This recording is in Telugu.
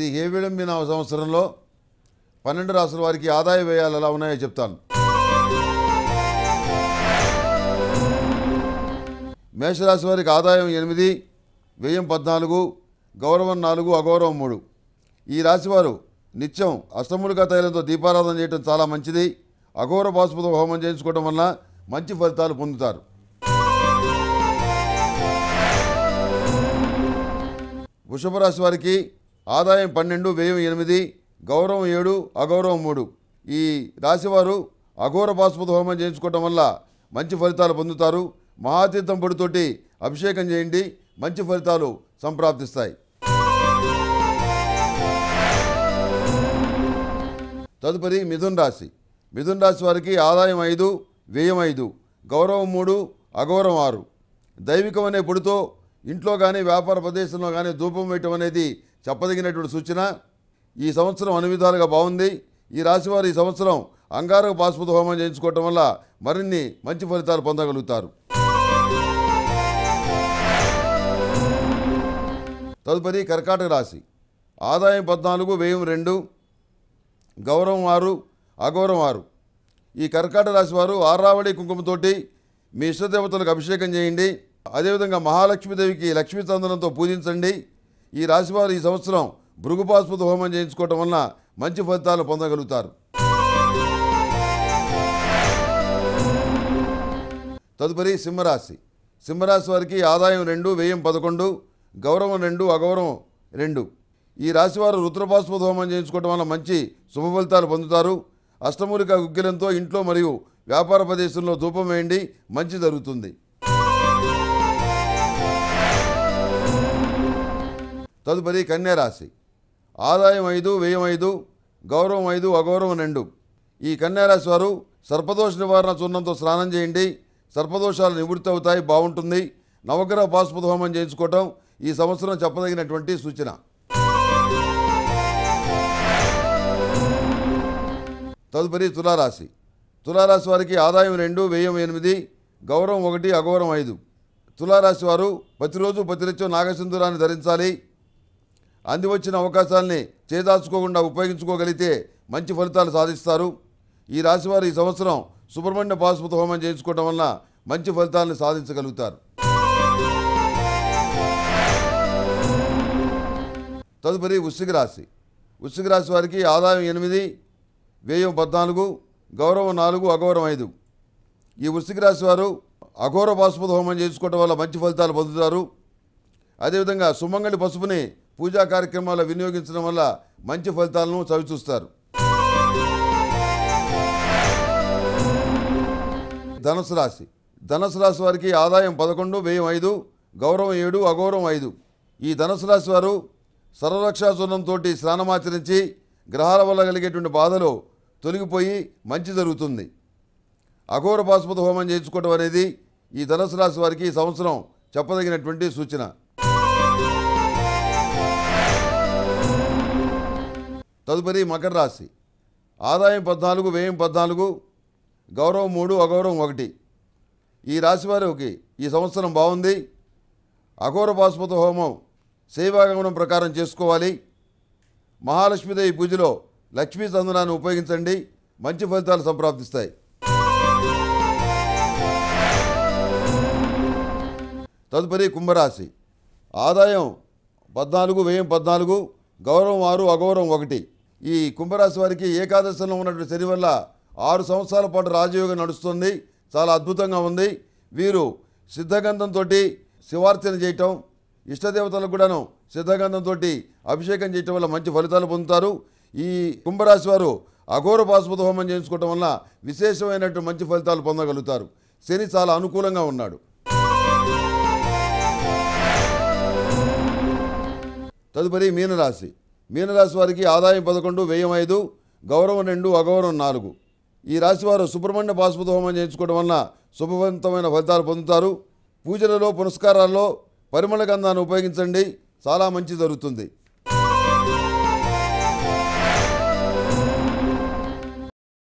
ఈ హేవిడంబిన సంవత్సరంలో 12 రాసుల వారికి ఆదాయ వ్యయాలు ఎలా ఉన్నాయో చెప్తాను. మేషరాశి వారికి ఆదాయం 8, వ్యయం 14, గౌరవం 4, అగౌరవం 3. ఈ రాశివారు నిత్యం అష్టములుగా తైలంతో దీపారాధన చేయడం చాలా మంచిది. అఘోర పాశుపత హోమం చేయించుకోవడం వల్ల మంచి ఫలితాలు పొందుతారు. వృషభ రాశి వారికి ఆదాయం 12, వ్యయం 8, గౌరవం 7, అగౌరవం 3. ఈ రాశివారు అఘోర పాశుపత హోమం చేయించుకోవడం వల్ల మంచి ఫలితాలు పొందుతారు. మహాతీర్థం పొడితోటి అభిషేకం చేయండి, మంచి ఫలితాలు సంప్రాప్తిస్తాయి. తదుపరి మిథున్ రాశి. మిథున్ రాశి వారికి ఆదాయం 5, వ్యయం 5, గౌరవం 3, అగౌరవం 6. దైవికం అనే పొడితో ఇంట్లో కానీ వ్యాపార ప్రదేశంలో కానీ ధూపం వేయటం అనేది చెప్పదగినటువంటి సూచన. ఈ సంవత్సరం అన్ని విధాలుగా బాగుంది. ఈ రాశివారు ఈ సంవత్సరం అంగారక పాశుపత హోమం చేయించుకోవటం వల్ల మరిన్ని మంచి ఫలితాలు పొందగలుగుతారు. తదుపరి కర్కాటక రాశి. ఆదాయం 14, వ్యయం 2, గౌరవం 6, అగౌరవం 6. ఈ కర్కాటక రాశి వారు ఆరావళి కుంకుమతోటి మీ ఇష్టదేవతలకు అభిషేకం చేయండి. అదేవిధంగా మహాలక్ష్మీదేవికి లక్ష్మీ చందనంతో పూజించండి. ఈ రాశివారు ఈ సంవత్సరం భృగు పాశుపత హోమం చేయించుకోవటం వలన మంచి ఫలితాలు పొందగలుగుతారు. తదుపరి సింహరాశి. సింహరాశి వారికి ఆదాయం 2, వ్యయం 11, గౌరవం 2, అగౌరవం 2. ఈ రాశివారు రుద్రపాశుపత హోమం చేయించుకోవడం వల్ల మంచి శుభ ఫలితాలు పొందుతారు. అష్టమూలిక గుగ్గిలంతో ఇంట్లో మరియు వ్యాపార ప్రదేశంలో ధూపం వేయండి, మంచి జరుగుతుంది. తదుపరి కన్యారాశి. ఆదాయం 5, వ్యయం 5, గౌరవం 5, అగౌరవం 2. ఈ కన్యారాశి వారు సర్పదోష నివారణ చూర్ణంతో స్నానం చేయండి, సర్పదోషాలు నివృత్తి అవుతాయి, బాగుంటుంది. నవగ్రహ పాశుపత హోమం చేయించుకోవటం ఈ సంవత్సరం చెప్పదగినటువంటి సూచన. తదుపరి తులారాశి. తులారాశి వారికి ఆదాయం 2, వ్యయం 8, గౌరవం 1, అగౌరవం 5. తులారాశి వారు ప్రతిరోజు ప్రతినిత్యం నాగసింధూరాన్ని ధరించాలి. అంది వచ్చిన అవకాశాలని చేదాచుకోకుండా ఉపయోగించుకోగలిగితే మంచి ఫలితాలు సాధిస్తారు. ఈ రాశివారు ఈ సంవత్సరం సుబ్రహ్మణ్య పాశుపత హోమం చేయించుకోవడం వలన మంచి ఫలితాలను సాధించగలుగుతారు. తదుపరి వృశ్చిక రాశి. వృశ్చిక రాశి వారికి ఆదాయం 8, వ్యయం 14, గౌరవం 4, అగౌరవం 5. ఈ వృశ్చిక రాశి వారు అఘోర పాశుపత హోమం చేయించుకోవడం వల్ల మంచి ఫలితాలు పొందుతారు. అదేవిధంగా సుమంగళి పసుపుని పూజా కార్యక్రమాల్లో వినియోగించడం వల్ల మంచి ఫలితాలను చవిచూస్తారు. ధనుసు రాశి. ధనుసు రాశి వారికి ఆదాయం 11, వ్యయం 5, గౌరవం 7, అగౌరవం 5. ఈ ధనుసు రాశి వారు సర్వరక్షా చూర్ణంతో స్నానమాచరించి గ్రహాల వల్ల కలిగేటువంటి బాధలు తొలగిపోయి మంచి జరుగుతుంది. అఘోర పాశుపత హోమం చేయించుకోవడం అనేది ఈ ధనుసు రాశి వారికి ఈ సంవత్సరం చెప్పదగినటువంటి సూచన. తదుపరి మకర రాశి. ఆదాయం 14, వ్యయం 14, గౌరవం 3, అగౌరవం 1. ఈ రాశి వారికి ఈ సంవత్సరం బాగుంది. అఘోర పాశుపత హోమం శైవాగమనం ప్రకారం చేసుకోవాలి. మహాలక్ష్మీదేవి పూజలో లక్ష్మీ చందనాన్ని ఉపయోగించండి, మంచి ఫలితాలు సంప్రాప్తిస్తాయి. తదుపరి కుంభరాశి. ఆదాయం 14, వ్యయం 14, గౌరవం 6, అగౌరవం 1. ఈ కుంభరాశి వారికి ఏకాదశంలో ఉన్నటువంటి శని వల్ల 6 సంవత్సరాల పాటు రాజయోగం నడుస్తుంది, చాలా అద్భుతంగా ఉంది. వీరు సిద్ధగంధంతో శివార్చన చేయటం, ఇష్టదేవతలకు కూడాను సిద్ధగంధంతో అభిషేకం చేయటం వల్ల మంచి ఫలితాలు పొందుతారు. ఈ కుంభరాశి వారు అఘోర పాశుపత హోమం చేయించుకోవటం వల్ల విశేషమైనటువంటి మంచి ఫలితాలు పొందగలుగుతారు. శని చాలా అనుకూలంగా ఉన్నాడు. తదుపరి మీనరాశి. మీనరాశి వారికి ఆదాయం 11, వ్యయం 5, గౌరవం 2, అగౌరవం 4. ఈ రాశివారు సుబ్రహ్మణ్య పాశుపత హోమం చేయించుకోవడం వలన శుభవంతమైన ఫలితాలు పొందుతారు. పూజలలో పునస్కారాల్లో పరిమళ గంధాన్ని ఉపయోగించండి, చాలా మంచి జరుగుతుంది.